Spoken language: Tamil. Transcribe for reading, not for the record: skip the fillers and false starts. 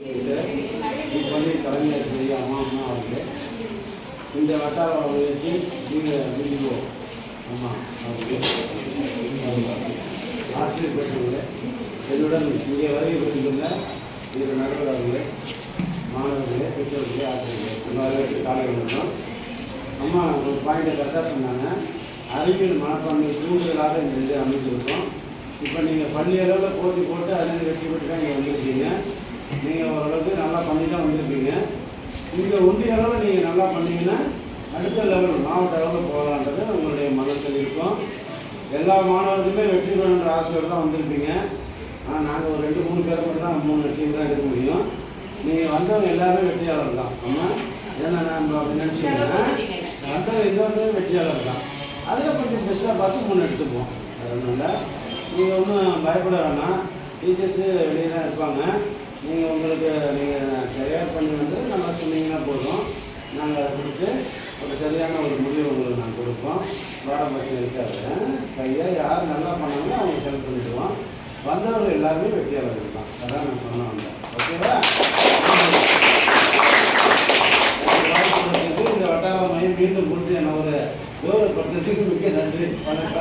இப்பள்ளி தலைமையாசிரியர் அம்மா அவர்கள் இந்த வட்டார வளர்ச்சி பிடிஓ அம்மா அவர்கள் ஆசிரியர் பெற்றவர்களே, என்னுடன் இங்கே வருகை பெற்றுள்ள இதில் நடுவர் அவர்களே, மாணவர்களே, பெற்றோர்களே, ஆசிரியர்களே எல்லாரும் காலை வந்தோம். அம்மா ஒரு பாயிண்டை கரெக்டாக சொன்னாங்க. அறிவியல் மனப்பான்மை கூடுதலாக இந்த இதை அமைச்சிருக்கோம். இப்போ நீங்கள் பள்ளி அளவில் போட்டி போட்டு அதில் வெற்றி பெற்று தான் இங்கே வந்திருக்கீங்க. நீங்கள் ஓரளவுக்கு நல்லா பண்ணி தான் வந்திருக்கீங்க. இங்கே ஒன்றிய அளவில் நீங்கள் நல்லா பண்ணீங்கன்னா அடுத்த லெவல் மாவட்ட அளவில் போகலான்றது உங்களுடைய மனசில் இருக்கும். எல்லா மாணவர்களுமே வெற்றி பெறுன்ற ஆசையோடு தான் வந்திருப்பீங்க. ஆனால் நாங்கள் ஒரு 2-3 பேர் மட்டும் தான் 3 டீம் தான் எடுக்க முடியும். நீங்கள் வந்தவங்க எல்லாருமே வெற்றியாளர் தான். ஆமாம், ஏன்னா நம்ம அப்படி நினச்சிங்கன்னா வந்தவங்க எல்லோருமே வெற்றியாளர் தான். அதில் கொஞ்சம் ஸ்பெஷலாக பார்த்து 3 எடுத்துப்போம். அதனால் நீங்கள் ஒன்றும் பயப்பட வேணாம். டீச்சர்ஸு வெளியே தான் இருப்பாங்க. நீங்கள் உங்களுக்கு நீங்கள் தயார் பண்ணி வந்து நம்ம சொன்னீங்கன்னா போதும். நாங்கள் அதை கொடுத்து ஒரு சரியான ஒரு முடிவு உங்களுக்கு நாங்கள் கொடுப்போம். பாரபட்சம் இருக்காது. கையாக யார் நல்லா பண்ணாங்களோ அவங்க செலக்ட் பண்ணிடுவோம். வந்தவர்கள் எல்லாருமே வெற்றியாளர்கள் தான். அதான் நான் சொன்ன வந்தேன். ஓகேவா? இந்த வட்டார மையம் மீண்டும் கொடுத்து என்ன ஒரு கௌரவப்படுத்துறதுக்கு மிக்க நன்றி. வணக்கம்.